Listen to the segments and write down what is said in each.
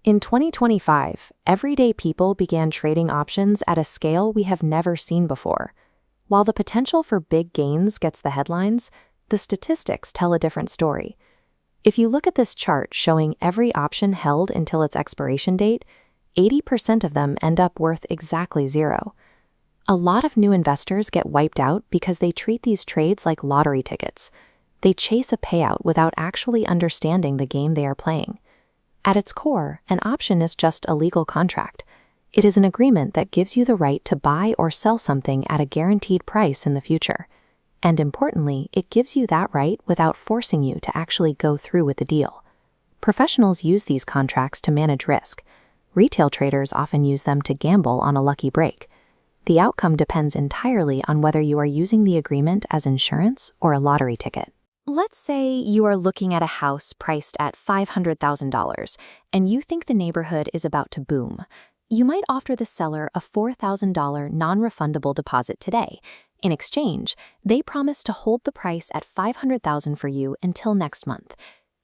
In 2025, everyday people began trading options at a scale we have never seen before. While the potential for big gains gets the headlines, the statistics tell a different story. If you look at this chart showing every option held until its expiration date, 80% of them end up worth exactly zero. A lot of new investors get wiped out because they treat these trades like lottery tickets. They chase a payout without actually understanding the game they are playing. At its core, an option is just a legal contract. It is an agreement that gives you the right to buy or sell something at a guaranteed price in the future. And importantly, it gives you that right without forcing you to actually go through with the deal. Professionals use these contracts to manage risk. Retail traders often use them to gamble on a lucky break. The outcome depends entirely on whether you are using the agreement as insurance or a lottery ticket. Let's say you are looking at a house priced at $500,000 and you think the neighborhood is about to boom. You might offer the seller a $4,000 non-refundable deposit today. In exchange, they promise to hold the price at $500,000 for you until next month.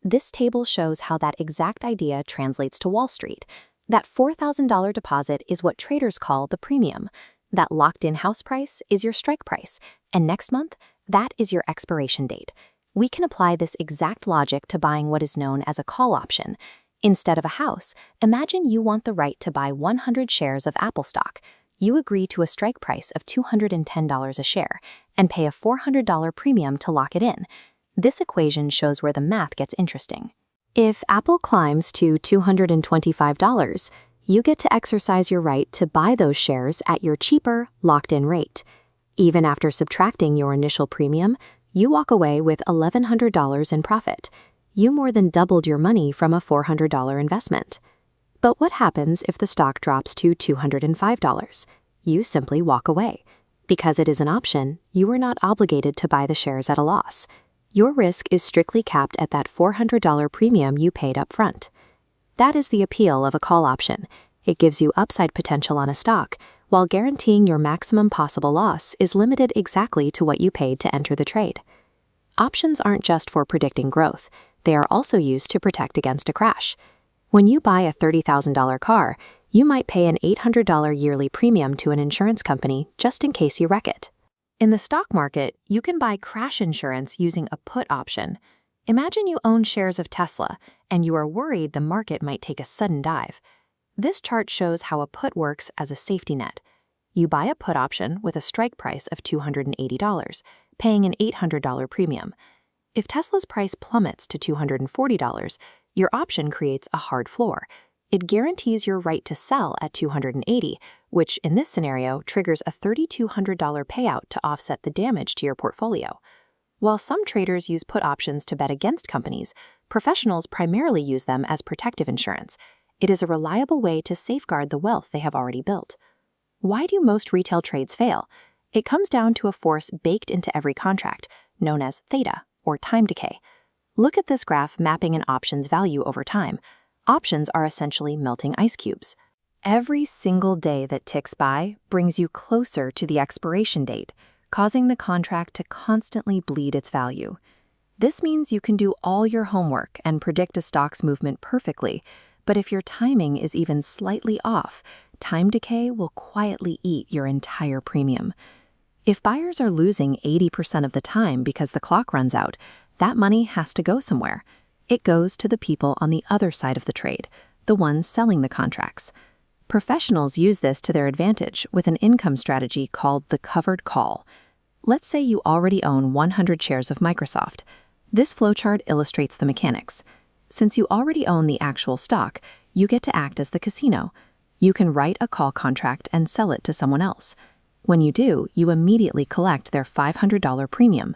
This table shows how that exact idea translates to Wall Street. That $4,000 deposit is what traders call the premium. That locked-in house price is your strike price, and next month, that is your expiration date. We can apply this exact logic to buying what is known as a call option. Instead of a house, imagine you want the right to buy 100 shares of Apple stock. You agree to a strike price of $210 a share and pay a $400 premium to lock it in. This equation shows where the math gets interesting. If Apple climbs to $225, you get to exercise your right to buy those shares at your cheaper, locked-in rate. Even after subtracting your initial premium, you walk away with $1,100 in profit. You more than doubled your money from a $400 investment. But what happens if the stock drops to $205? You simply walk away. Because it is an option, you are not obligated to buy the shares at a loss. Your risk is strictly capped at that $400 premium you paid up front. That is the appeal of a call option. It gives you upside potential on a stock, while guaranteeing your maximum possible loss is limited exactly to what you paid to enter the trade. Options aren't just for predicting growth. They are also used to protect against a crash. When you buy a $30,000 car, you might pay an $800 yearly premium to an insurance company just in case you wreck it. In the stock market, you can buy crash insurance using a put option. Imagine you own shares of Tesla, and you are worried the market might take a sudden dive. This chart shows how a put works as a safety net. You buy a put option with a strike price of $280, paying an $800 premium. If Tesla's price plummets to $240, your option creates a hard floor. It guarantees your right to sell at $280, which in this scenario triggers a $3,200 payout to offset the damage to your portfolio. While some traders use put options to bet against companies, professionals primarily use them as protective insurance. It is a reliable way to safeguard the wealth they have already built. Why do most retail trades fail? It comes down to a force baked into every contract, known as theta, or time decay. Look at this graph mapping an option's value over time. Options are essentially melting ice cubes. Every single day that ticks by brings you closer to the expiration date, causing the contract to constantly bleed its value. This means you can do all your homework and predict a stock's movement perfectly, but if your timing is even slightly off, time decay will quietly eat your entire premium. If buyers are losing 80% of the time because the clock runs out, that money has to go somewhere. It goes to the people on the other side of the trade, the ones selling the contracts. Professionals use this to their advantage with an income strategy called the covered call. Let's say you already own 100 shares of Microsoft. This flowchart illustrates the mechanics. Since you already own the actual stock, you get to act as the casino. You can write a call contract and sell it to someone else. When you do, you immediately collect their $500 premium.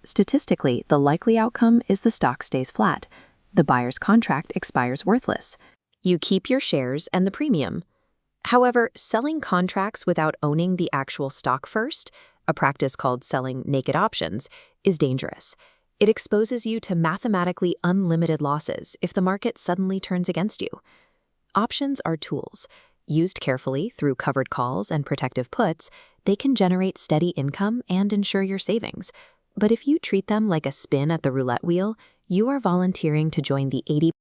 Statistically, the likely outcome is the stock stays flat. The buyer's contract expires worthless. You keep your shares and the premium. However, selling contracts without owning the actual stock first, a practice called selling naked options, is dangerous. It exposes you to mathematically unlimited losses if the market suddenly turns against you. Options are tools. Used carefully through covered calls and protective puts, they can generate steady income and ensure your savings. But if you treat them like a spin at the roulette wheel, you are volunteering to join the 80